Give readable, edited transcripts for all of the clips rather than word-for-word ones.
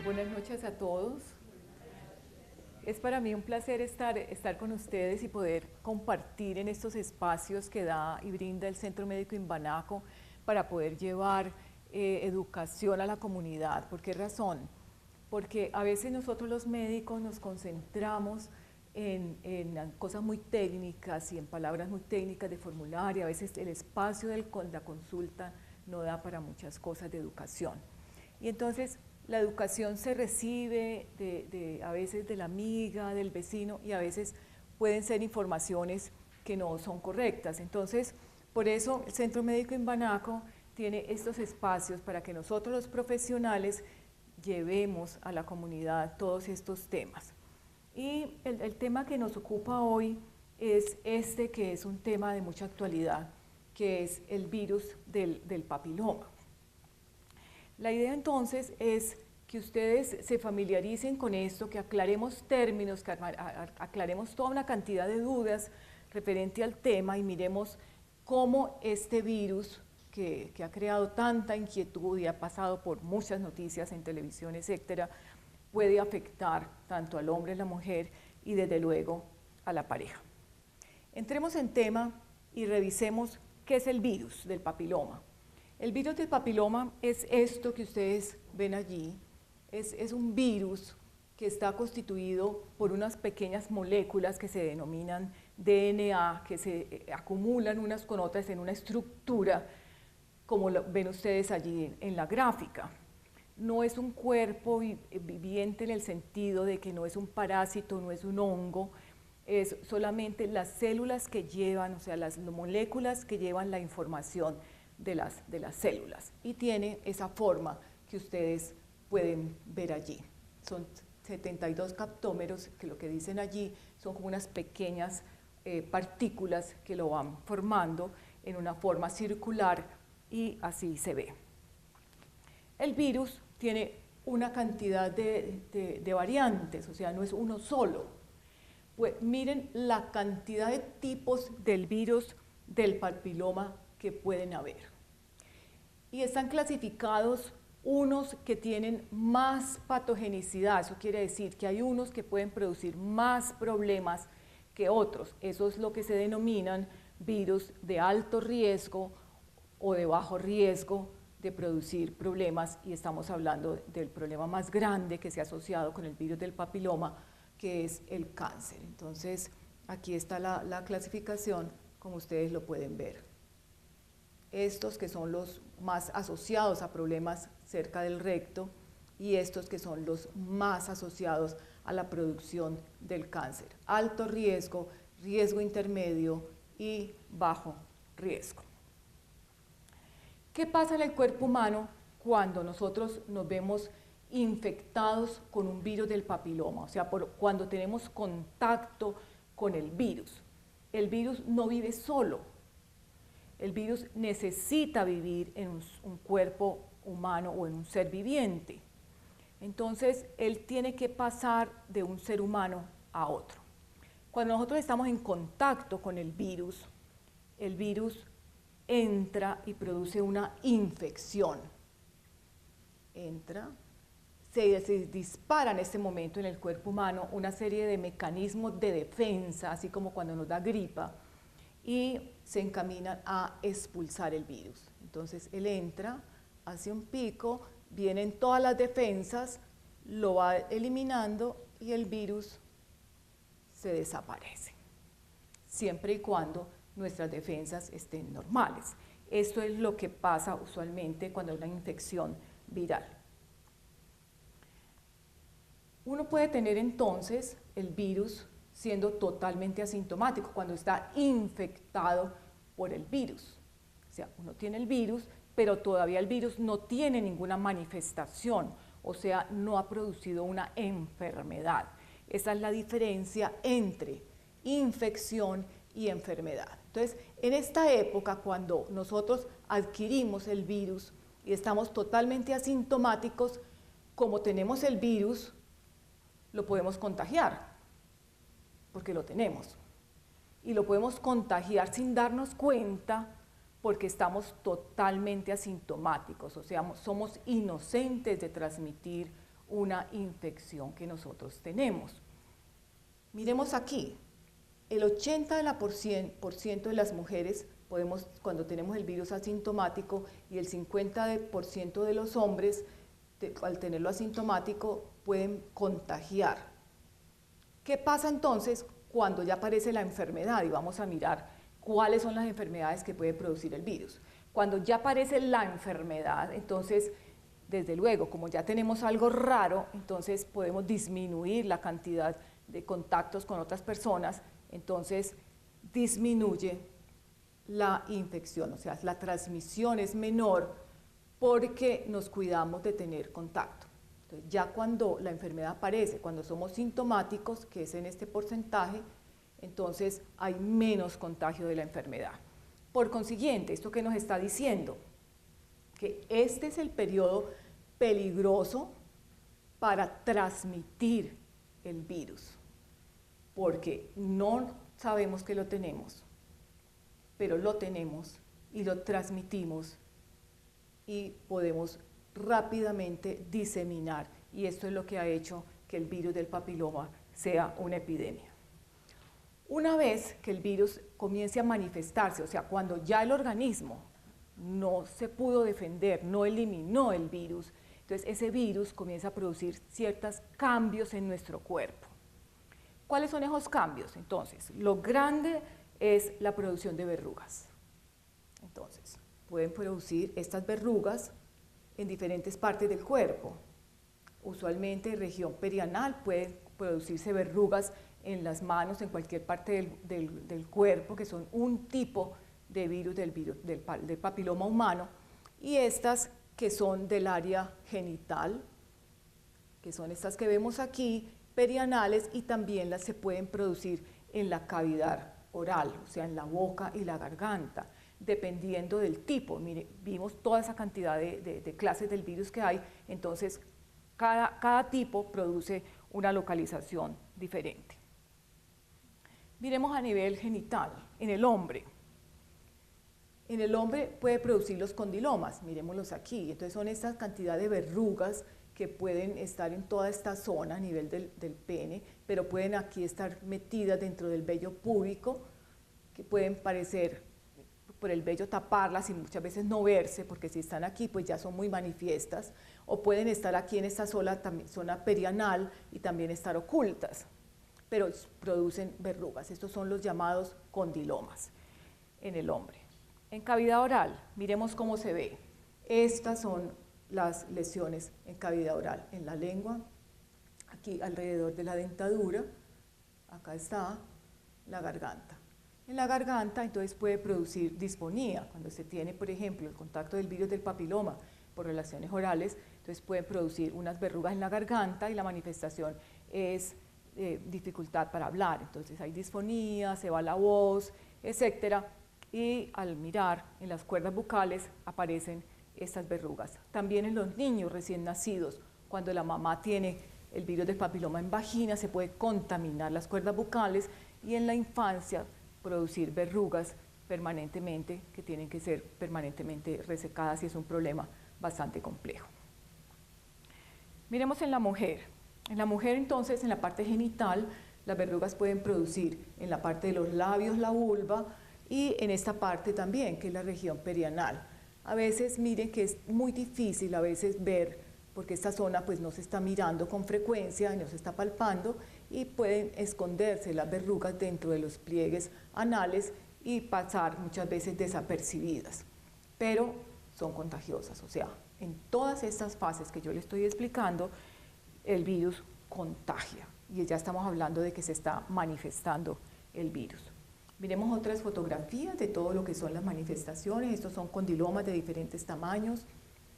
Buenas noches a todos. Es para mí un placer estar con ustedes y poder compartir en estos espacios que da y brinda el Centro Médico Imbanaco para poder llevar educación a la comunidad. ¿Por qué razón? Porque a veces nosotros los médicos nos concentramos en cosas muy técnicas y en palabras muy técnicas de formulario. A veces el espacio de la consulta no da para muchas cosas de educación. Y entonces la educación se recibe a veces de la amiga, del vecino, y a veces pueden ser informaciones que no son correctas. Entonces, por eso el Centro Médico Imbanaco tiene estos espacios para que nosotros los profesionales llevemos a la comunidad todos estos temas. Y el tema que nos ocupa hoy es que es un tema de mucha actualidad, que es el virus del papiloma. La idea entonces es que ustedes se familiaricen con esto, que aclaremos términos, que aclaremos toda una cantidad de dudas referente al tema y miremos cómo este virus que ha creado tanta inquietud y ha pasado por muchas noticias en televisión, etcétera, puede afectar tanto al hombre, a la mujer y desde luego a la pareja. Entremos en tema y revisemos qué es el virus del papiloma. El virus del papiloma es esto que ustedes ven allí, es un virus que está constituido por unas pequeñas moléculas que se denominan DNA, que se acumulan unas con otras en una estructura, como lo ven ustedes allí en la gráfica. No es un cuerpo viviente en el sentido de que no es un parásito, no es un hongo, es solamente las células que llevan, o sea, las moléculas que llevan la información de las células, y tiene esa forma que ustedes pueden ver allí. Son 72 captómeros, que lo que dicen allí son como unas pequeñas partículas que lo van formando en una forma circular, y así se ve. El virus tiene una cantidad de variantes, o sea, no es uno solo. Pues miren la cantidad de tipos del virus del papiloma que pueden haber. Y están clasificados unos que tienen más patogenicidad, eso quiere decir que hay unos que pueden producir más problemas que otros. Eso es lo que se denominan virus de alto riesgo o de bajo riesgo de producir problemas, y estamos hablando del problema más grande que se ha asociado con el virus del papiloma, que es el cáncer. Entonces, aquí está la clasificación, como ustedes lo pueden ver. Estos que son los más asociados a problemas cerca del recto, y estos que son los más asociados a la producción del cáncer. Alto riesgo, riesgo intermedio y bajo riesgo. ¿Qué pasa en el cuerpo humano cuando nosotros nos vemos infectados con un virus del papiloma? O sea, cuando tenemos contacto con el virus. El virus no vive solo. El virus necesita vivir en un cuerpo humano o en un ser viviente. Entonces, él tiene que pasar de un ser humano a otro. Cuando nosotros estamos en contacto con el virus entra y produce una infección. Entra, se dispara en este momento en el cuerpo humano una serie de mecanismos de defensa, así como cuando nos da gripa, y se encaminan a expulsar el virus. Entonces él entra, hace un pico, vienen todas las defensas, lo va eliminando y el virus se desaparece, siempre y cuando nuestras defensas estén normales. Esto es lo que pasa usualmente cuando hay una infección viral. Uno puede tener entonces el virus siendo totalmente asintomático, cuando está infectado por el virus. O sea, uno tiene el virus, pero todavía el virus no tiene ninguna manifestación, o sea, no ha producido una enfermedad. Esa es la diferencia entre infección y enfermedad. Entonces, en esta época, cuando nosotros adquirimos el virus y estamos totalmente asintomáticos, como tenemos el virus, lo podemos contagiar, porque lo tenemos, y lo podemos contagiar sin darnos cuenta, porque estamos totalmente asintomáticos, o sea, somos inocentes de transmitir una infección que nosotros tenemos. Miremos aquí, el 80% de las mujeres cuando tenemos el virus asintomático, y el 50% de los hombres, al tenerlo asintomático, pueden contagiar. ¿Qué pasa entonces cuando ya aparece la enfermedad? Y vamos a mirar cuáles son las enfermedades que puede producir el virus. Cuando ya aparece la enfermedad, entonces, desde luego, como ya tenemos algo raro, entonces podemos disminuir la cantidad de contactos con otras personas, entonces disminuye la infección, o sea, la transmisión es menor porque nos cuidamos de tener contacto. Entonces, ya cuando la enfermedad aparece, cuando somos sintomáticos, que es en este porcentaje, entonces hay menos contagio de la enfermedad. Por consiguiente, ¿esto qué nos está diciendo? Que este es el periodo peligroso para transmitir el virus, porque no sabemos que lo tenemos, pero lo tenemos y lo transmitimos y podemos rápidamente diseminar, y esto es lo que ha hecho que el virus del papiloma sea una epidemia. Una vez que el virus comience a manifestarse, o sea, cuando ya el organismo no se pudo defender, no eliminó el virus, entonces ese virus comienza a producir ciertos cambios en nuestro cuerpo. ¿Cuáles son esos cambios? Entonces, lo grande es la producción de verrugas. Entonces, pueden producir estas verrugas en diferentes partes del cuerpo. Usualmente en región perianal pueden producirse verrugas en las manos, en cualquier parte del cuerpo, que son un tipo de virus del papiloma humano, y estas que son del área genital, que son estas que vemos aquí, perianales, y también las se pueden producir en la cavidad oral, o sea, en la boca y la garganta, dependiendo del tipo. Mire, vimos toda esa cantidad de clases del virus que hay, entonces cada tipo produce una localización diferente. Miremos a nivel genital, en el hombre. En el hombre puede producir los condilomas, miremoslos aquí. Entonces son estas cantidad de verrugas que pueden estar en toda esta zona a nivel del pene, pero pueden aquí estar metidas dentro del vello púbico, que pueden parecer por el vello taparlas y muchas veces no verse, porque si están aquí pues ya son muy manifiestas, o pueden estar aquí en esta zona perianal y también estar ocultas, pero producen verrugas. Estos son los llamados condilomas en el hombre. En cavidad oral, miremos cómo se ve. Estas son las lesiones en cavidad oral, en la lengua, aquí alrededor de la dentadura, acá está la garganta. En la garganta entonces puede producir disfonía, cuando se tiene, por ejemplo, el contacto del virus del papiloma por relaciones orales, entonces pueden producir unas verrugas en la garganta y la manifestación es dificultad para hablar, entonces hay disfonía, se va la voz, etcétera, y al mirar en las cuerdas bucales aparecen estas verrugas. También en los niños recién nacidos, cuando la mamá tiene el virus del papiloma en vagina, se puede contaminar las cuerdas bucales, y en la infancia producir verrugas permanentemente, que tienen que ser permanentemente resecadas, y es un problema bastante complejo. Miremos en la mujer. En la mujer entonces, en la parte genital, las verrugas pueden producir en la parte de los labios, la vulva, y en esta parte también, que es la región perianal. A veces miren que es muy difícil a veces ver, porque esta zona pues no se está mirando con frecuencia, no se está palpando, y pueden esconderse las verrugas dentro de los pliegues anales y pasar muchas veces desapercibidas, pero son contagiosas. O sea, en todas estas fases que yo le estoy explicando, el virus contagia, y ya estamos hablando de que se está manifestando el virus. Miremos otras fotografías de todo lo que son las manifestaciones. Estos son condilomas de diferentes tamaños.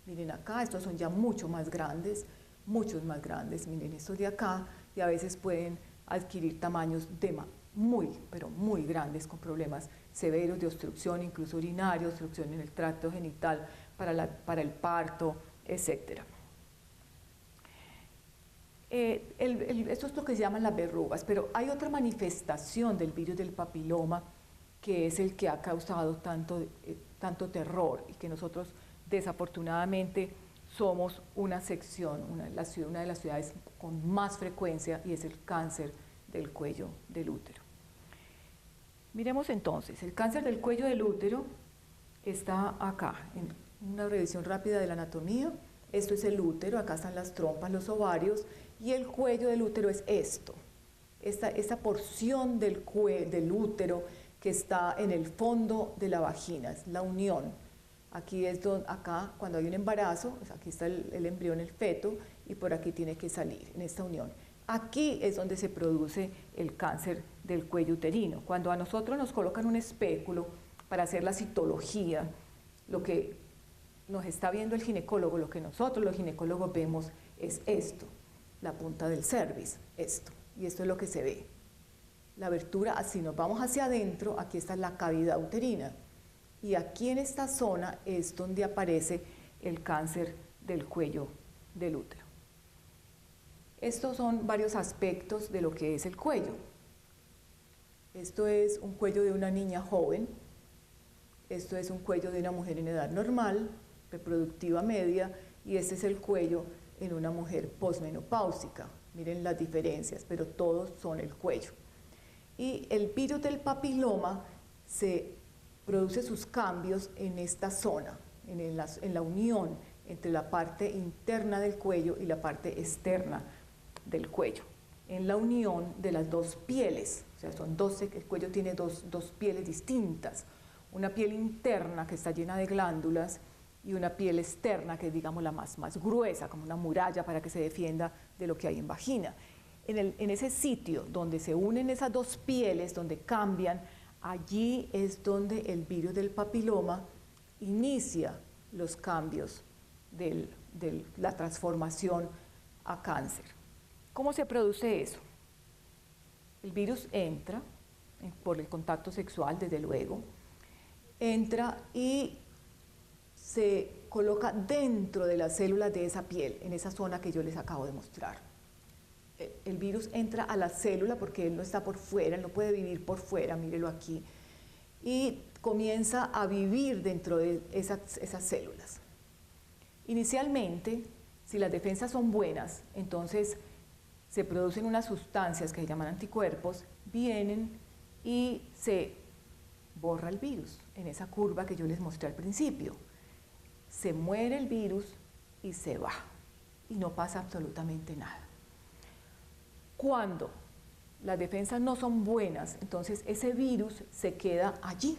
Miren acá, estos son ya mucho más grandes, muchos más grandes. Miren estos de acá, y a veces pueden adquirir tamaños pero muy grandes, con problemas severos de obstrucción, incluso urinaria, obstrucción en el tracto genital para el parto, etc. Esto es lo que se llaman las verrugas, pero hay otra manifestación del virus del papiloma que es el que ha causado tanto terror, y que nosotros desafortunadamente somos una sección, una de las ciudades con más frecuencia, y es el cáncer del cuello del útero. Miremos entonces, el cáncer del cuello del útero está acá, en una revisión rápida de la anatomía. Esto es el útero, acá están las trompas, los ovarios, y el cuello del útero es esto, esta porción del útero que está en el fondo de la vagina, es la unión. Aquí es donde, acá, cuando hay un embarazo, pues aquí está el embrión, el feto, y por aquí tiene que salir, en esta unión. Aquí es donde se produce el cáncer del cuello uterino. Cuando a nosotros nos colocan un espéculo para hacer la citología, lo que nos está viendo el ginecólogo, lo que nosotros los ginecólogos vemos es esto, la punta del cervix, esto, y esto es lo que se ve. La abertura, si nos vamos hacia adentro, aquí está la cavidad uterina, y aquí en esta zona es donde aparece el cáncer del cuello del útero. Estos son varios aspectos de lo que es el cuello. Esto es un cuello de una niña joven, esto es un cuello de una mujer en edad normal, reproductiva media, y este es el cuello en una mujer posmenopáusica. Miren las diferencias, pero todos son el cuello. Y el virus del papiloma se produce sus cambios en esta zona, en la unión entre la parte interna del cuello y la parte externa del cuello, en la unión de las dos pieles. O sea, el cuello tiene dos pieles distintas, una piel interna que está llena de glándulas y una piel externa que es, digamos, la más gruesa, como una muralla para que se defienda de lo que hay en vagina. En ese sitio donde se unen esas dos pieles, donde cambian, allí es donde el virus del papiloma inicia los cambios de la transformación a cáncer. ¿Cómo se produce eso? El virus entra por el contacto sexual, desde luego, entra y se coloca dentro de las células de esa piel, en esa zona que yo les acabo de mostrar. El virus entra a la célula porque él no está por fuera, él no puede vivir por fuera, mírelo aquí, y comienza a vivir dentro de esas células. Inicialmente, si las defensas son buenas, entonces se producen unas sustancias que se llaman anticuerpos, vienen y se borra el virus en esa curva que yo les mostré al principio. Se muere el virus y se va, y no pasa absolutamente nada. Cuando las defensas no son buenas, entonces ese virus se queda allí,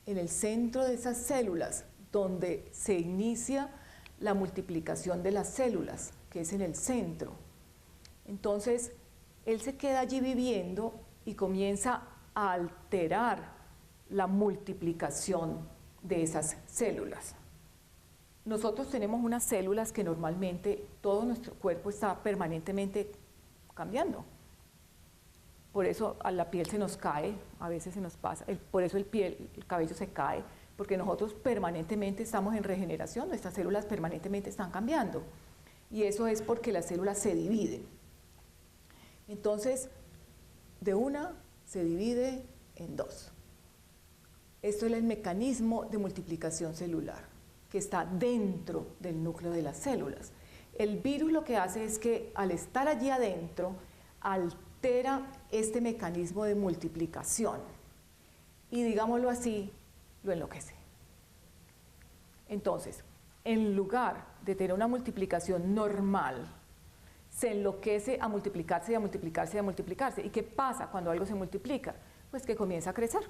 en el centro de esas células, donde se inicia la multiplicación de las células, que es en el centro. Entonces, él se queda allí viviendo y comienza a alterar la multiplicación de esas células. Nosotros tenemos unas células que normalmente todo nuestro cuerpo está permanentemente cambiando. Por eso a la piel se nos cae, a veces se nos pasa, por eso el cabello se cae, porque nosotros permanentemente estamos en regeneración, nuestras células permanentemente están cambiando. Y eso es porque las células se dividen. Entonces, de una se divide en dos. Esto es el mecanismo de multiplicación celular, que está dentro del núcleo de las células. El virus lo que hace es que al estar allí adentro, altera este mecanismo de multiplicación y, digámoslo así, lo enloquece. Entonces, en lugar de tener una multiplicación normal, se enloquece a multiplicarse y a multiplicarse y a multiplicarse. ¿Y qué pasa cuando algo se multiplica? Pues que comienza a crecer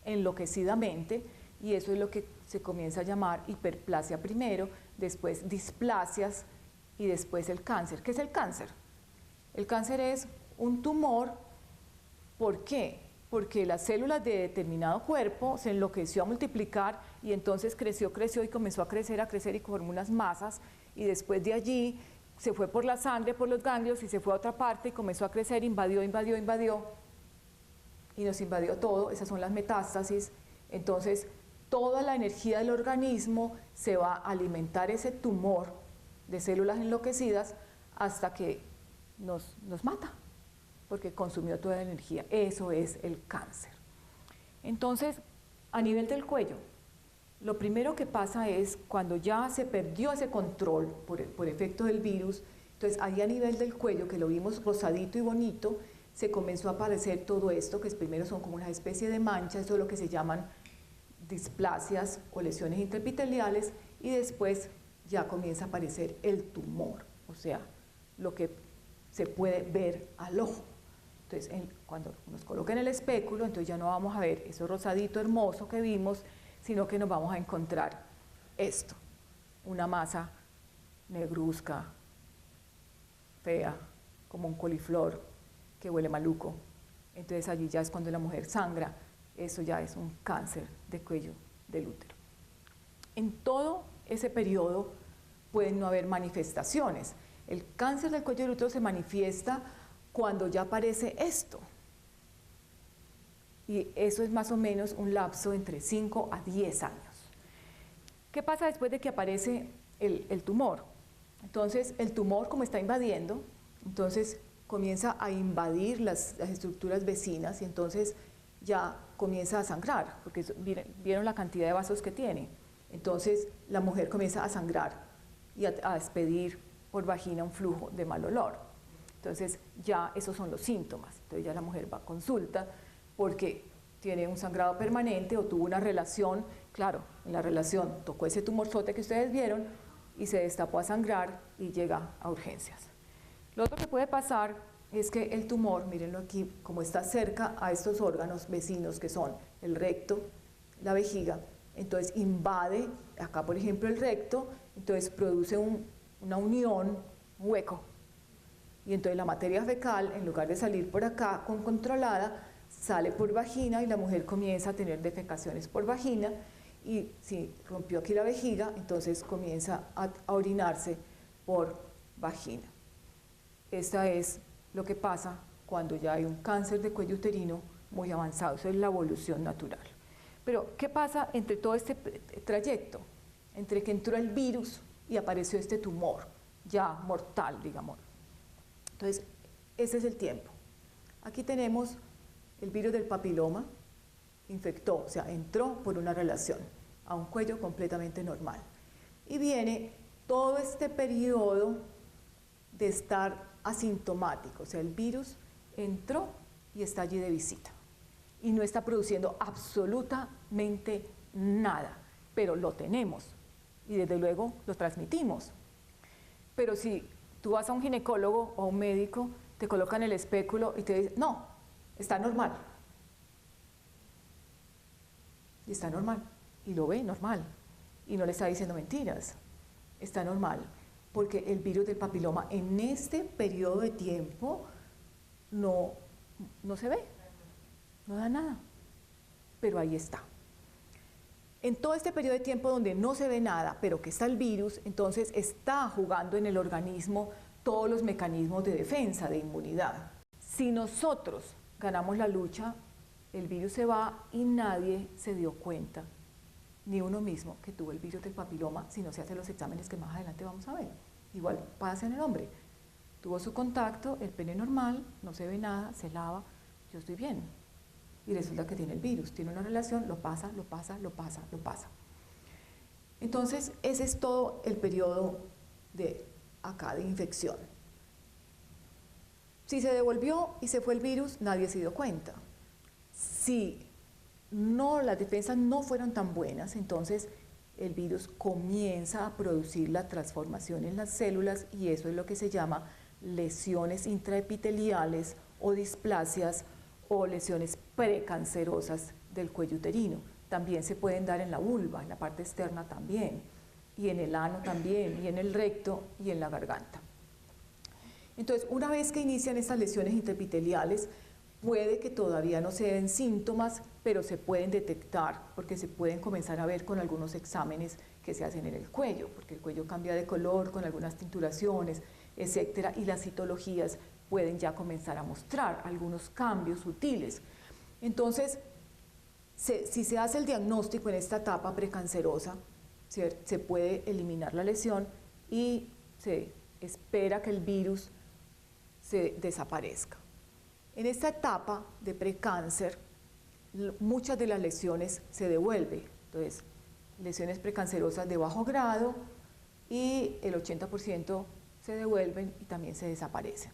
enloquecidamente, y eso es lo que se comienza a llamar hiperplasia primero, después displasias y después el cáncer. ¿Qué es el cáncer? El cáncer es un tumor. ¿Por qué? Porque las células de determinado cuerpo se enloqueció a multiplicar y entonces creció y comenzó a crecer y formó unas masas, y después de allí se fue por la sangre, por los ganglios, y se fue a otra parte y comenzó a crecer, invadió y nos invadió todo. Esas son las metástasis. Entonces toda la energía del organismo se va a alimentar ese tumor de células enloquecidas hasta que nos mata, porque consumió toda la energía. Eso es el cáncer. Entonces, a nivel del cuello, Lo primero que pasa es cuando ya se perdió ese control por efecto del virus, entonces ahí a nivel del cuello, que lo vimos rosadito y bonito, se comenzó a aparecer todo esto, que primero son como una especie de manchas, eso es lo que se llaman displasias o lesiones intraepiteliales, y después ya comienza a aparecer el tumor, o sea, lo que se puede ver al ojo. Entonces, cuando nos coloquen el espéculo, entonces ya no vamos a ver eso rosadito hermoso que vimos, sino que nos vamos a encontrar esto, una masa negruzca, fea, como un coliflor, que huele maluco. Entonces allí ya es cuando la mujer sangra, eso ya es un cáncer de cuello del útero. En todo ese periodo pueden no haber manifestaciones. El cáncer del cuello del útero se manifiesta cuando ya aparece esto. Y eso es más o menos un lapso entre 5 a 10 años. ¿Qué pasa después de que aparece el tumor? Entonces, el tumor, como está invadiendo, entonces comienza a invadir las estructuras vecinas y entonces ya comienza a sangrar, porque vieron la cantidad de vasos que tiene. Entonces, la mujer comienza a sangrar y a expedir por vagina un flujo de mal olor. Entonces, ya esos son los síntomas. Entonces, ya la mujer va a consulta porque tiene un sangrado permanente o tuvo una relación, claro, en la relación tocó ese tumorzote que ustedes vieron y se destapó a sangrar y llega a urgencias. Lo otro que puede pasar es que el tumor, mírenlo aquí, como está cerca a estos órganos vecinos que son el recto, la vejiga, entonces invade, acá por ejemplo el recto, entonces produce una unión, un hueco, y entonces la materia fecal, en lugar de salir por acá controlada, sale por vagina y la mujer comienza a tener defecaciones por vagina, y si rompió aquí la vejiga, entonces comienza a orinarse por vagina. Esta es lo que pasa cuando ya hay un cáncer de cuello uterino muy avanzado, eso es la evolución natural. Pero, ¿qué pasa entre todo este trayecto? Entre que entró el virus y apareció este tumor, ya mortal, digamos. Entonces, ese es el tiempo. Aquí tenemos el virus del papiloma, infectó, o sea, entró por una relación a un cuello completamente normal. Y viene todo este periodo de estar asintomático, o sea, el virus entró y está allí de visita y no está produciendo absolutamente nada, pero lo tenemos y desde luego lo transmitimos. Pero si tú vas a un ginecólogo o a un médico, te colocan el espéculo y te dicen, no, está normal. Y está normal, y lo ve normal, y no le está diciendo mentiras, está normal. Porque el virus del papiloma en este periodo de tiempo no se ve, no da nada, pero ahí está. En todo este periodo de tiempo donde no se ve nada, pero que está el virus, entonces está jugando en el organismo todos los mecanismos de defensa, de inmunidad. Si nosotros ganamos la lucha, el virus se va y nadie se dio cuenta, ni uno mismo, que tuvo el virus del papiloma, si no se hacen los exámenes que más adelante vamos a ver. Igual pasa en el hombre. Tuvo su contacto, el pene normal, no se ve nada, se lava, yo estoy bien. Y resulta que tiene el virus, tiene una relación, lo pasa. Entonces, ese es todo el periodo de acá de infección. Si se devolvió y se fue el virus, nadie se dio cuenta. Si las defensas no fueron tan buenas, entonces el virus comienza a producir la transformación en las células y eso es lo que se llama lesiones intraepiteliales o displasias o lesiones precancerosas del cuello uterino. También se pueden dar en la vulva, en la parte externa también, y en el ano también, y en el recto y en la garganta. Entonces, una vez que inician estas lesiones intraepiteliales, puede que todavía no se den síntomas, pero se pueden detectar porque se pueden comenzar a ver con algunos exámenes que se hacen en el cuello, porque el cuello cambia de color con algunas tinturaciones, etcétera, y las citologías pueden ya comenzar a mostrar algunos cambios sutiles. Entonces, si se hace el diagnóstico en esta etapa precancerosa, se puede eliminar la lesión y se espera que el virus se desaparezca. En esta etapa de precáncer, muchas de las lesiones se devuelven. Entonces, lesiones precancerosas de bajo grado y el 80% se devuelven y también se desaparecen.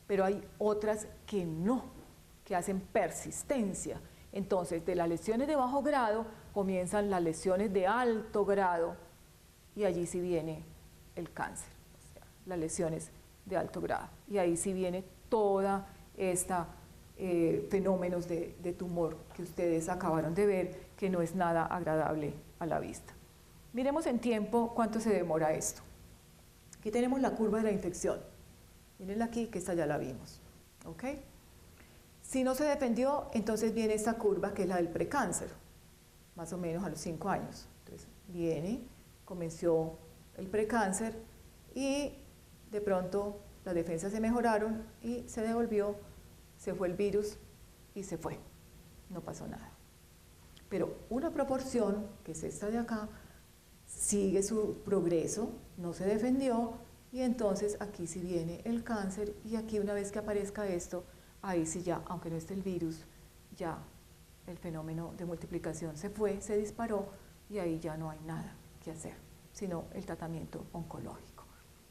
Pero hay otras que no, que hacen persistencia. Entonces, de las lesiones de bajo grado comienzan las lesiones de alto grado y allí sí viene el cáncer, o sea, las lesiones de alto grado. Y ahí sí viene toda esta fenómenos de tumor que ustedes acabaron de ver, que no es nada agradable a la vista. Miremos en tiempo cuánto se demora esto. Aquí tenemos la curva de la infección. Mírenla aquí, que esta ya la vimos. ¿Ok? Si no se defendió, entonces viene esta curva que es la del precáncer, más o menos a los 5 años. Entonces viene, comenzó el precáncer y de pronto las defensas se mejoraron y se devolvió, se fue el virus y se fue. No pasó nada. Pero una proporción, que es esta de acá, sigue su progreso, no se defendió y entonces aquí sí viene el cáncer y aquí una vez que aparezca esto, ahí sí ya, aunque no esté el virus, ya el fenómeno de multiplicación se fue, se disparó y ahí ya no hay nada que hacer, sino el tratamiento oncológico.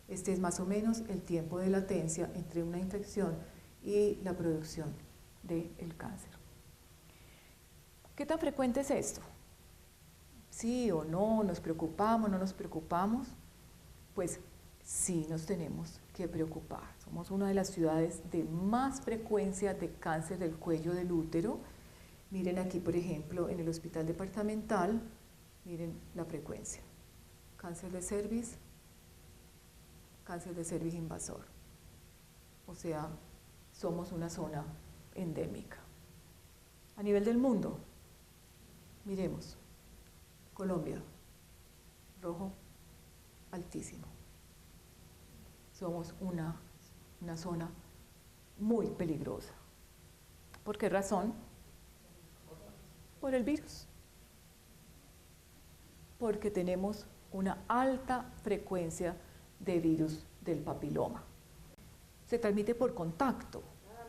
Este es más o menos el tiempo de latencia entre una infección y la producción del cáncer. ¿Qué tan frecuente es esto? ¿Sí o no? ¿Nos preocupamos? ¿No nos preocupamos? Pues sí nos tenemos que preocupar. Somos una de las ciudades de más frecuencia de cáncer del cuello del útero. Miren aquí, por ejemplo, en el hospital departamental, miren la frecuencia. Cáncer de cervix invasor. O sea, somos una zona endémica. A nivel del mundo, miremos, Colombia, rojo, altísimo. Somos una zona muy peligrosa. ¿Por qué razón? Por el virus. Porque tenemos una alta frecuencia de virus del papiloma. Se transmite por contacto.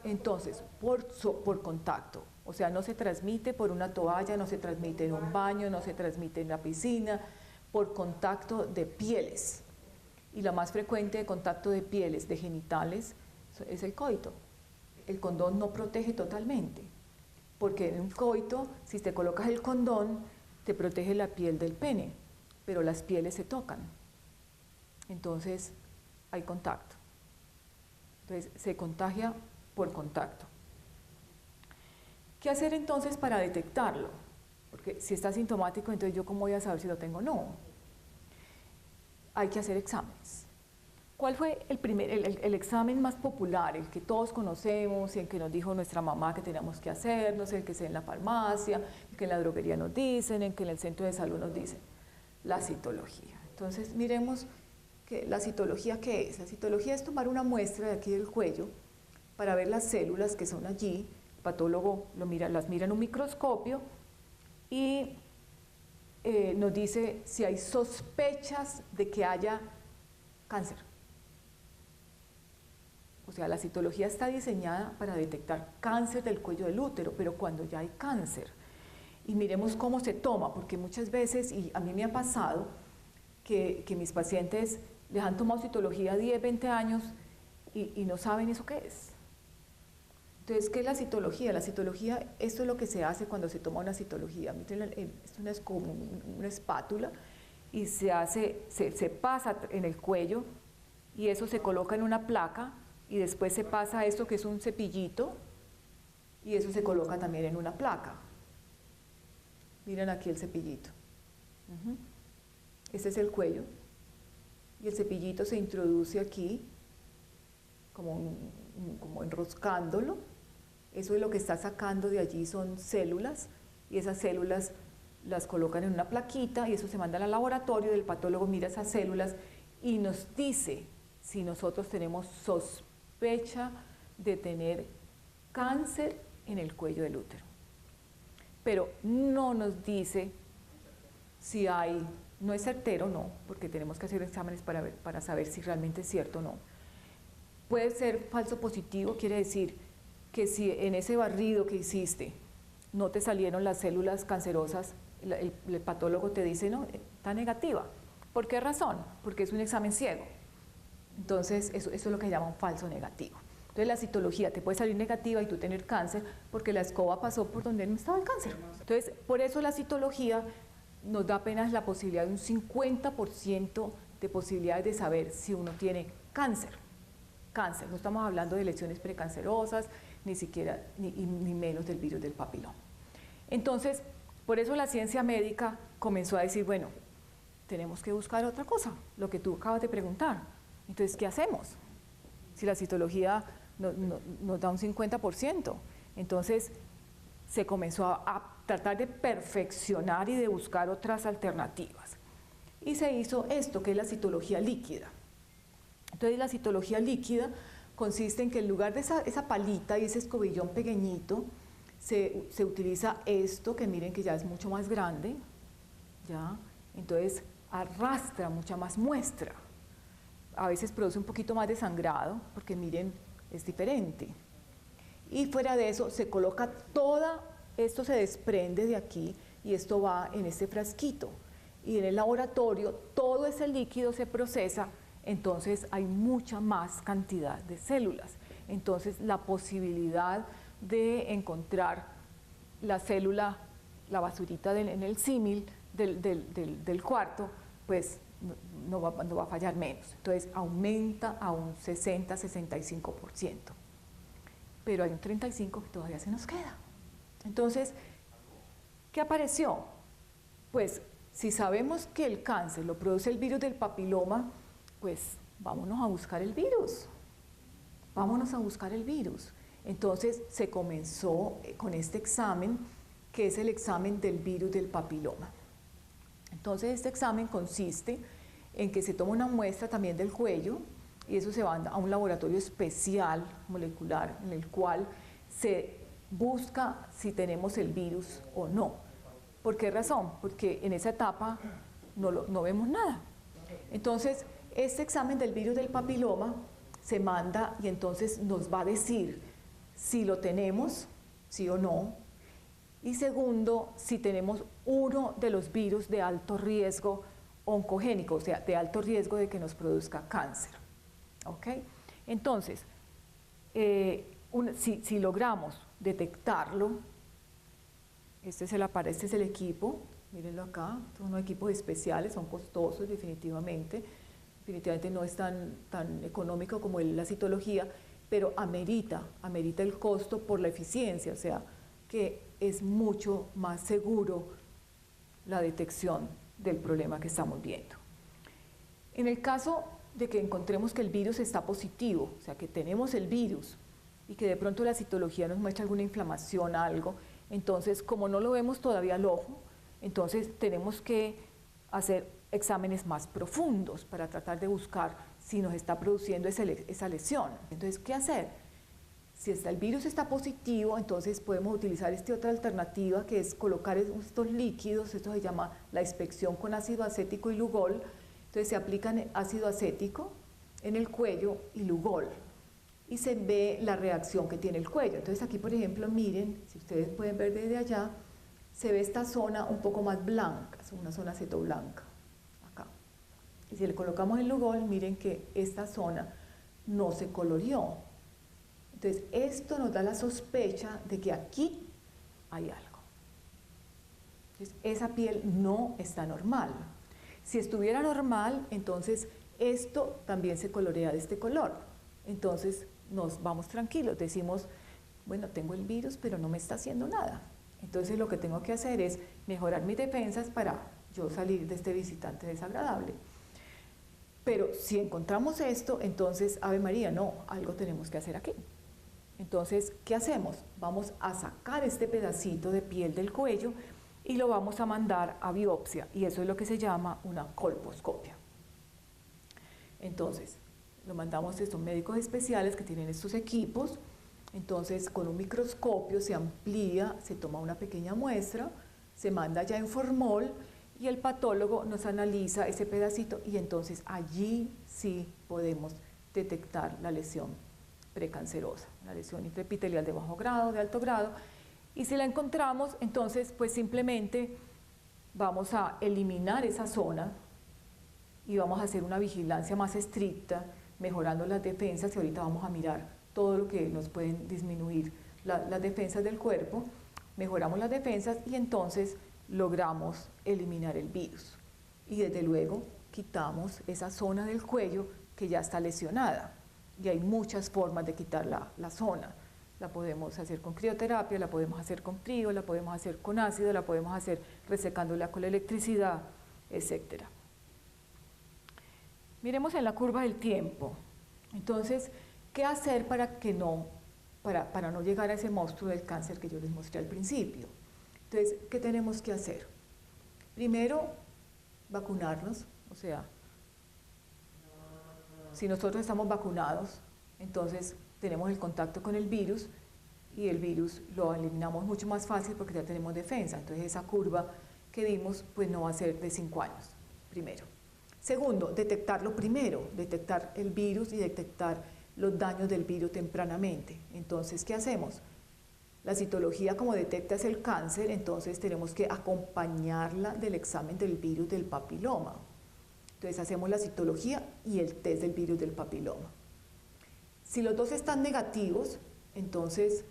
Entonces, por contacto. O sea, no se transmite por una toalla, no se transmite en un baño, no se transmite en la piscina, por contacto de pieles. Y la más frecuente de contacto de pieles, de genitales, es el coito. El condón no protege totalmente, porque en un coito, si te colocas el condón, te protege la piel del pene, pero las pieles se tocan. Entonces, hay contacto. Entonces, se contagia por contacto. ¿Qué hacer entonces para detectarlo? Porque si está asintomático, entonces yo cómo voy a saber si lo tengo o no. Hay que hacer exámenes. ¿Cuál fue el examen más popular, el que todos conocemos, el que nos dijo nuestra mamá que teníamos que hacernos, el que se en la farmacia, el que en la droguería nos dicen, el que en el centro de salud nos dicen? La citología. Entonces miremos que la citología, ¿qué es? La citología es tomar una muestra de aquí del cuello para ver las células que son allí. El patólogo las mira en un microscopio y nos dice si hay sospechas de que haya cáncer. O sea, la citología está diseñada para detectar cáncer del cuello del útero, pero cuando ya hay cáncer. Y miremos cómo se toma, porque muchas veces, y a mí me ha pasado, que mis pacientes les han tomado citología 10, 20 años y no saben eso qué es. Entonces, ¿qué es la citología? La citología, esto es lo que se hace cuando se toma una citología. Esto es como una espátula y se pasa en el cuello y eso se coloca en una placa y después se pasa a esto que es un cepillito y eso se coloca también en una placa. Miren aquí el cepillito. Este es el cuello y el cepillito se introduce aquí como enroscándolo. Eso es lo que está sacando de allí, son células y esas células las colocan en una plaquita y eso se manda al laboratorio y el patólogo mira esas células y nos dice si nosotros tenemos sospecha de tener cáncer en el cuello del útero. Pero no nos dice si hay, no es certero, no, porque tenemos que hacer exámenes para saber si realmente es cierto o no. Puede ser falso positivo, quiere decir que si en ese barrido que hiciste no te salieron las células cancerosas, el patólogo te dice, no, está negativa. ¿Por qué razón? Porque es un examen ciego. Entonces, eso es lo que llaman falso negativo. Entonces, la citología te puede salir negativa y tú tener cáncer porque la escoba pasó por donde no estaba el cáncer. Entonces, por eso la citología nos da apenas la posibilidad de un 50% de posibilidades de saber si uno tiene cáncer. Cáncer, no estamos hablando de lesiones precancerosas, ni siquiera, ni menos del virus del papiloma. Entonces, por eso la ciencia médica comenzó a decir, bueno, tenemos que buscar otra cosa, lo que tú acabas de preguntar. Entonces, ¿qué hacemos? Si la citología nos da un 50%. Entonces, se comenzó a tratar de perfeccionar y de buscar otras alternativas. Y se hizo esto, que es la citología líquida. Entonces, la citología líquida consiste en que en lugar de esa palita y ese escobillón pequeñito, se utiliza esto, que miren que ya es mucho más grande, ¿ya? Entonces, arrastra mucha más muestra. A veces produce un poquito más de sangrado, porque miren, es diferente. Y fuera de eso, se coloca esto se desprende de aquí, y esto va en este frasquito. Y en el laboratorio, todo ese líquido se procesa, entonces hay mucha más cantidad de células. Entonces, la posibilidad de encontrar la célula, la basurita en el símil del cuarto, pues no va a fallar menos. Entonces, aumenta a un 60-65%. Pero hay un 35% que todavía se nos queda. Entonces, ¿qué apareció? Pues, si sabemos que el cáncer lo produce el virus del papiloma, pues vámonos a buscar el virus. Vámonos a buscar el virus. Entonces, se comenzó con este examen, que es el examen del virus del papiloma. Entonces, este examen consiste en que se toma una muestra también del cuello, y eso se va a un laboratorio especial molecular en el cual se busca si tenemos el virus o no. ¿Por qué razón? Porque en esa etapa no vemos nada. Entonces, este examen del virus del papiloma se manda y entonces nos va a decir si lo tenemos, sí o no, y segundo, si tenemos uno de los virus de alto riesgo oncogénico, o sea, de alto riesgo de que nos produzca cáncer. ¿Ok? Entonces, si logramos detectarlo, este es el equipo, mírenlo acá, son unos equipos especiales, son costosos definitivamente no es tan económico como la citología, pero amerita el costo por la eficiencia, o sea, que es mucho más seguro la detección del problema que estamos viendo. En el caso de que encontremos que el virus está positivo, o sea, que tenemos el virus y que de pronto la citología nos muestra alguna inflamación, algo, entonces, como no lo vemos todavía al ojo, entonces tenemos que hacer exámenes más profundos para tratar de buscar si nos está produciendo esa lesión. Entonces, ¿qué hacer? Si el virus está positivo, entonces podemos utilizar esta otra alternativa, que es colocar estos líquidos, esto se llama la inspección con ácido acético y Lugol. Entonces se aplica ácido acético en el cuello y Lugol, y se ve la reacción que tiene el cuello. Entonces aquí, por ejemplo, miren, si ustedes pueden ver desde allá, se ve esta zona un poco más blanca, es una zona acetoblanca, acá. Y si le colocamos el Lugol, miren que esta zona no se coloreó. Entonces, esto nos da la sospecha de que aquí hay algo. Entonces, esa piel no está normal. Si estuviera normal, entonces esto también se colorea de este color. Entonces, nos vamos tranquilos, decimos, bueno, tengo el virus, pero no me está haciendo nada. Entonces, lo que tengo que hacer es mejorar mis defensas para yo salir de este visitante desagradable. Pero si encontramos esto, entonces, Ave María, no, algo tenemos que hacer aquí. Entonces, ¿qué hacemos? Vamos a sacar este pedacito de piel del cuello y lo vamos a mandar a biopsia, y eso es lo que se llama una colposcopia. Entonces, lo mandamos a estos médicos especiales que tienen estos equipos. Entonces, con un microscopio se amplía, se toma una pequeña muestra, se manda ya en formol y el patólogo nos analiza ese pedacito, y entonces allí sí podemos detectar la lesión precancerosa, una lesión intraepitelial de bajo grado, de alto grado, y si la encontramos, entonces pues simplemente vamos a eliminar esa zona y vamos a hacer una vigilancia más estricta, mejorando las defensas, y ahorita vamos a mirar todo lo que nos pueden disminuir las defensas del cuerpo. Mejoramos las defensas y entonces logramos eliminar el virus. Y desde luego quitamos esa zona del cuello que ya está lesionada. Y hay muchas formas de quitar la zona. La podemos hacer con crioterapia, la podemos hacer con frío, la podemos hacer con ácido, la podemos hacer resecándola con la electricidad, etc. Miremos en la curva del tiempo. Entonces, ¿qué hacer para no llegar a ese monstruo del cáncer que yo les mostré al principio? Entonces, ¿qué tenemos que hacer? Primero, vacunarnos, o sea, si nosotros estamos vacunados, entonces tenemos el contacto con el virus y el virus lo eliminamos mucho más fácil porque ya tenemos defensa. Entonces esa curva que vimos pues no va a ser de 5 años, primero. Segundo, detectarlo primero, detectar el virus y detectar los daños del virus tempranamente. Entonces, ¿qué hacemos? La citología, como detecta es el cáncer, entonces tenemos que acompañarla del examen del virus del papiloma. Entonces hacemos la citología y el test del virus del papiloma. Si los dos están negativos, entonces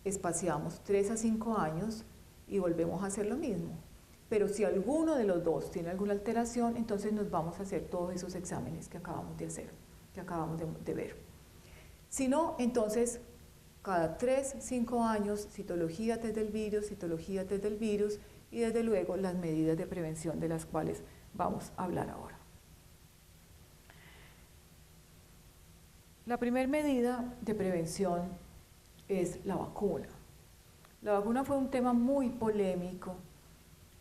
espaciamos 3 a 5 años y volvemos a hacer lo mismo. Pero si alguno de los dos tiene alguna alteración, entonces nos vamos a hacer todos esos exámenes que acabamos de hacer, que acabamos de ver. Si no, entonces cada 3, 5 años, citología, test del virus, citología, test del virus, y desde luego las medidas de prevención de las cuales vamos a hablar ahora. La primera medida de prevención es la vacuna. La vacuna fue un tema muy polémico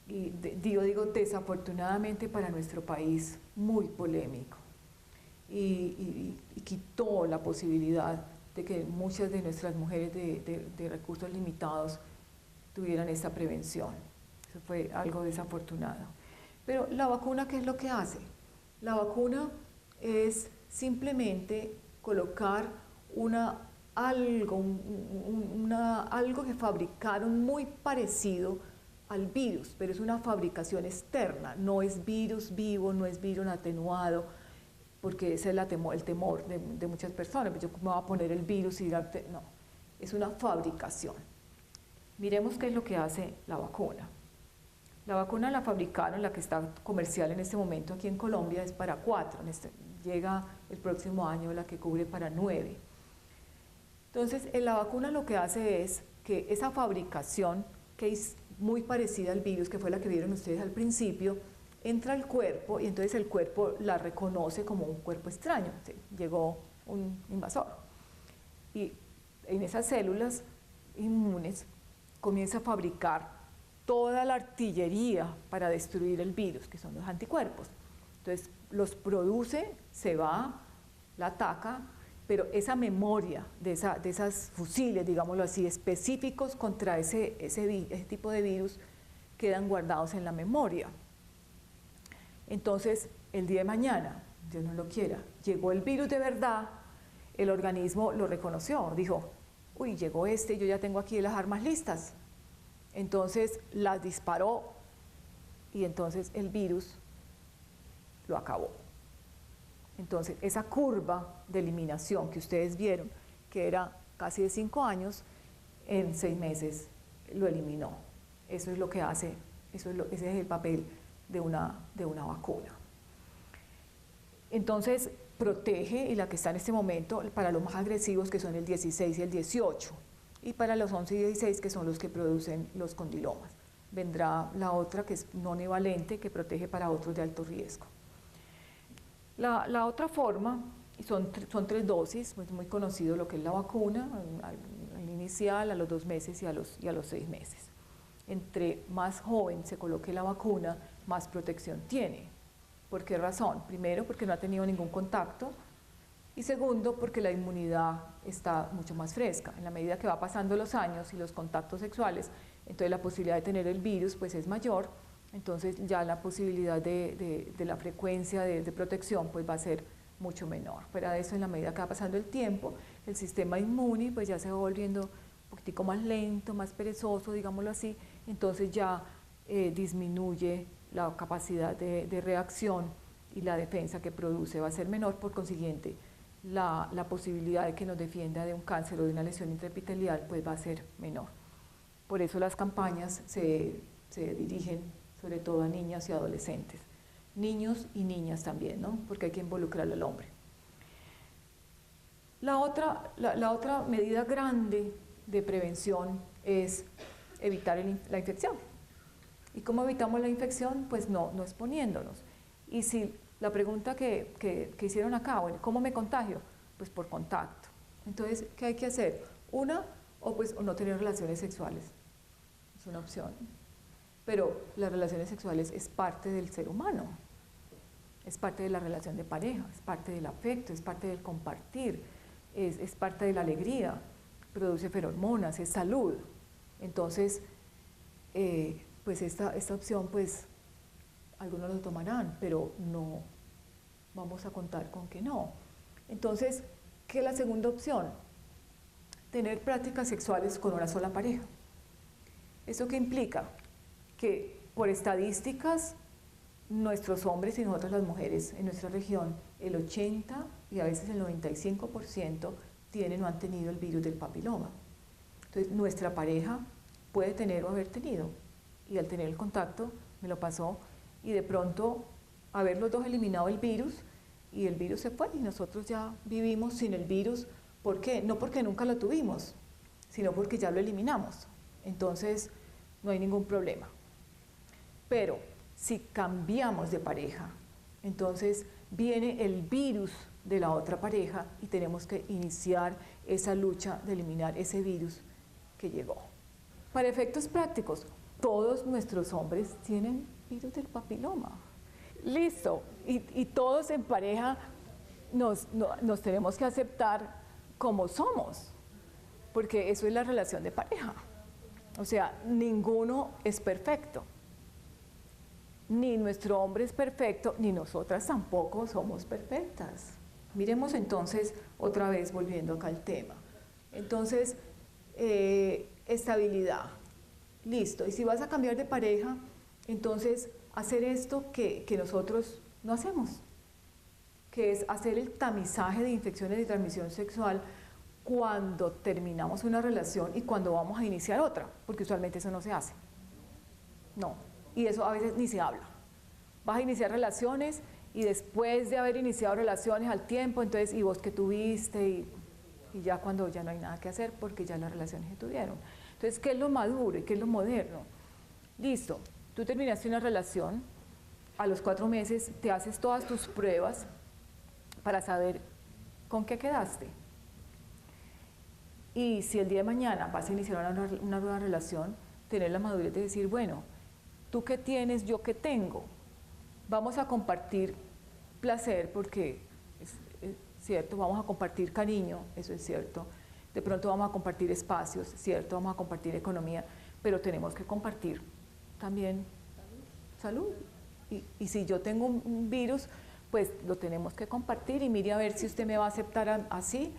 y digo desafortunadamente para nuestro país, muy polémico. Y quitó la posibilidad de que muchas de nuestras mujeres de recursos limitados tuvieran esta prevención. Eso fue algo desafortunado. Pero la vacuna, ¿qué es lo que hace? La vacuna es simplemente colocar algo que fabricaron muy parecido al virus, pero es una fabricación externa, no es virus vivo, no es virus atenuado, porque ese es el temor de muchas personas. Yo me voy a poner el virus y no, es una fabricación. Miremos qué es lo que hace la vacuna. La vacuna la fabricaron, la que está comercial en este momento aquí en Colombia, es para 4, llega el próximo año la que cubre para 9. Entonces, en la vacuna lo que hace es que esa fabricación, que es muy parecida al virus, que fue la que vieron ustedes al principio, entra al cuerpo y entonces el cuerpo la reconoce como un cuerpo extraño. ¿Sí? Llegó un invasor. Y en esas células inmunes comienza a fabricar toda la artillería para destruir el virus, que son los anticuerpos. Entonces los produce, se va, la ataca, pero esa memoria de esas fusiles, digámoslo así, específicos contra ese tipo de virus, quedan guardados en la memoria. Entonces, el día de mañana, Dios no lo quiera, llegó el virus de verdad, el organismo lo reconoció, dijo, uy, llegó yo ya tengo aquí las armas listas. Entonces las disparó y entonces el virus lo acabó. Entonces esa curva de eliminación que ustedes vieron, que era casi de 5 años, en 6 meses lo eliminó. Eso es lo que hace, ese es el papel de una vacuna. Entonces protege, y la que está en este momento, para los más agresivos, que son el 16 y el 18, y para los 11 y 16, que son los que producen los condilomas. Vendrá la otra, que es nonivalente, que protege para otros de alto riesgo. La otra forma, son 3 dosis, es muy conocido lo que es la vacuna, al inicial, a los 2 meses y a los 6 meses. Entre más joven se coloque la vacuna, más protección tiene. ¿Por qué razón? Primero, porque no ha tenido ningún contacto, y segundo, porque la inmunidad está mucho más fresca. En la medida que va pasando los años y los contactos sexuales, entonces la posibilidad de tener el virus pues es mayor, entonces ya la posibilidad de la frecuencia de protección pues va a ser mucho menor. Fuera de eso, en la medida que va pasando el tiempo, el sistema inmune pues ya se va volviendo un poquitico más lento, más perezoso, digámoslo así, entonces ya disminuye la capacidad de reacción y la defensa que produce va a ser menor, por consiguiente la posibilidad de que nos defienda de un cáncer o de una lesión intraepitelial pues va a ser menor. Por eso las campañas se dirigen sobre todo a niñas y adolescentes, niños y niñas también, ¿no? Porque hay que involucrar al hombre. La otra medida grande de prevención es evitar la infección. ¿Y cómo evitamos la infección? Pues no exponiéndonos. Y si la pregunta que hicieron acá, bueno, ¿cómo me contagio? Pues por contacto. Entonces, ¿qué hay que hacer? O no tener relaciones sexuales. Es una opción. Pero las relaciones sexuales es parte del ser humano. Es parte de la relación de pareja, es parte del afecto, es parte del compartir, es parte de la alegría, produce feromonas, es salud. Entonces, pues esta opción, pues, algunos lo tomarán, pero no vamos a contar con que no. Entonces, ¿qué es la segunda opción? Tener prácticas sexuales con una sola pareja. ¿Eso qué implica? Que por estadísticas, nuestros hombres y nosotras las mujeres en nuestra región, el 80% y a veces el 95% tienen o han tenido el virus del papiloma. Entonces, nuestra pareja puede tener o haber tenido, y al tener el contacto, me lo pasó, y de pronto haber los dos eliminado el virus, y el virus se fue, y nosotros ya vivimos sin el virus. ¿Por qué? No porque nunca lo tuvimos, sino porque ya lo eliminamos. Entonces, no hay ningún problema. Pero si cambiamos de pareja, entonces viene el virus de la otra pareja y tenemos que iniciar esa lucha de eliminar ese virus que llegó. Para efectos prácticos, todos nuestros hombres tienen virus del papiloma. Listo. Y todos en pareja nos tenemos que aceptar como somos, porque eso es la relación de pareja. O sea, ninguno es perfecto. Ni nuestro hombre es perfecto, ni nosotras tampoco somos perfectas. Miremos entonces, otra vez volviendo acá al tema. Entonces, estabilidad. Listo. Y si vas a cambiar de pareja, entonces hacer esto que nosotros no hacemos, que es hacer el tamizaje de infecciones de transmisión sexual cuando terminamos una relación y cuando vamos a iniciar otra, porque usualmente eso no se hace. No. Y eso a veces ni se habla. Vas a iniciar relaciones y después de haber iniciado relaciones al tiempo, entonces, ¿y vos qué tuviste? Y ya cuando ya no hay nada que hacer porque ya las relaciones se tuvieron. Entonces, ¿qué es lo maduro y qué es lo moderno? Listo, tú terminaste una relación, a los 4 meses te haces todas tus pruebas para saber con qué quedaste. Y si el día de mañana vas a iniciar una nueva relación, tener la madurez de decir, bueno, tú qué tienes, yo qué tengo. Vamos a compartir placer, porque es cierto, vamos a compartir cariño, eso es cierto. De pronto vamos a compartir espacios, cierto, vamos a compartir economía, pero tenemos que compartir también salud. Y si yo tengo un virus, pues lo tenemos que compartir y mire a ver si usted me va a aceptar así,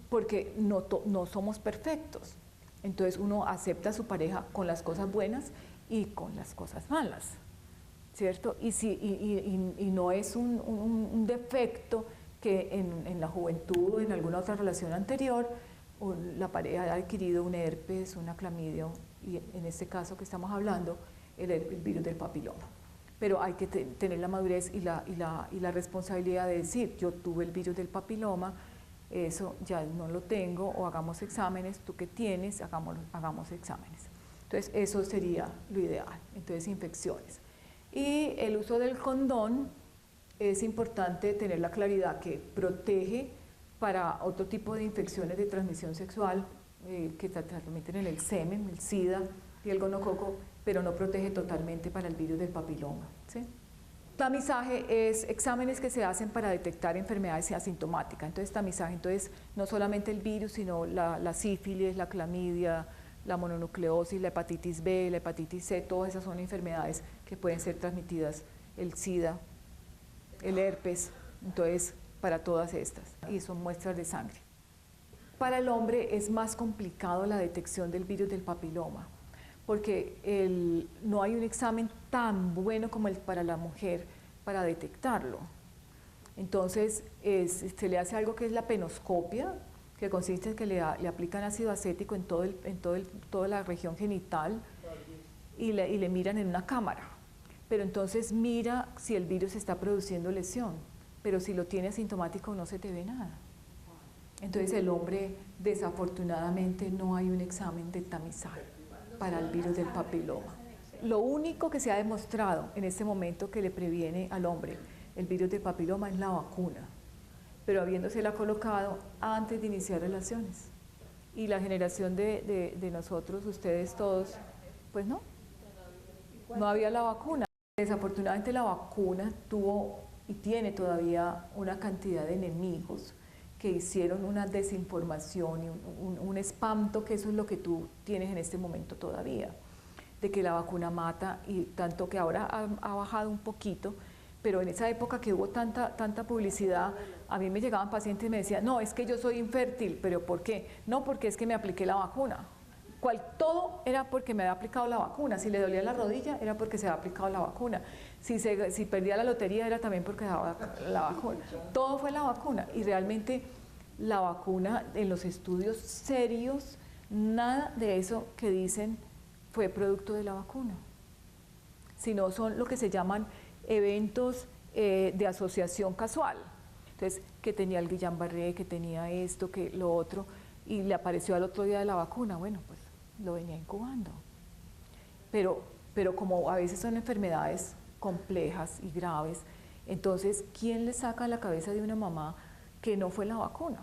porque no somos perfectos. Entonces uno acepta a su pareja con las cosas buenas y con las cosas malas, ¿cierto? Y no es un defecto que en la juventud o en alguna otra relación anterior la pareja ha adquirido un herpes, una clamidia, y en este caso que estamos hablando, el virus del papiloma. Pero hay que tener la madurez y la responsabilidad de decir, yo tuve el virus del papiloma, eso ya no lo tengo, o hagamos exámenes, tú que tienes, hagamos exámenes. Entonces, eso sería lo ideal. Entonces, infecciones. Y el uso del condón, es importante tener la claridad que protege para otro tipo de infecciones de transmisión sexual que se transmiten en el semen, el SIDA y el gonococo, pero no protege totalmente para el virus del papiloma, ¿sí? Tamizaje es exámenes que se hacen para detectar enfermedades asintomáticas. Entonces, tamizaje, entonces, no solamente el virus, sino la sífilis, la clamidia, la mononucleosis, la hepatitis B, la hepatitis C, todas esas son enfermedades que pueden ser transmitidas, el SIDA, el herpes, entonces, para todas estas, y son muestras de sangre. Para el hombre es más complicado la detección del virus del papiloma, porque no hay un examen tan bueno como el para la mujer para detectarlo. Entonces, se le hace algo que es la penoscopia, que consiste en que le aplican ácido acético en toda la región genital y le miran en una cámara. Pero entonces mira si el virus está produciendo lesión, pero si lo tiene asintomático no se te ve nada. Entonces el hombre, desafortunadamente, no hay un examen de tamizaje para el virus del papiloma. Lo único que se ha demostrado en este momento que le previene al hombre el virus del papiloma es la vacuna, pero habiéndosela colocado antes de iniciar relaciones. Y la generación de nosotros, ustedes todos, pues no había la vacuna. Desafortunadamente la vacuna tuvo y tiene todavía una cantidad de enemigos que hicieron una desinformación y un espanto, que eso es lo que tú tienes en este momento todavía, de que la vacuna mata, y tanto que ahora ha bajado un poquito, pero en esa época que hubo tanta publicidad, a mí me llegaban pacientes y me decían, no, es que yo soy infértil, pero ¿por qué? No, porque es que me apliqué la vacuna. Todo era porque me había aplicado la vacuna. Si le dolía la rodilla era porque se había aplicado la vacuna. Si perdía la lotería era también porque daba la vacuna. Todo fue la vacuna, y realmente la vacuna, en los estudios serios, nada de eso que dicen fue producto de la vacuna, sino son lo que se llaman eventos de asociación casual. Entonces, que tenía el Guillain-Barré, que tenía esto, que lo otro, y le apareció al otro día de la vacuna, bueno, pues lo venía incubando. Pero como a veces son enfermedades complejas y graves, entonces, ¿quién le saca la cabeza de una mamá que no fue la vacuna?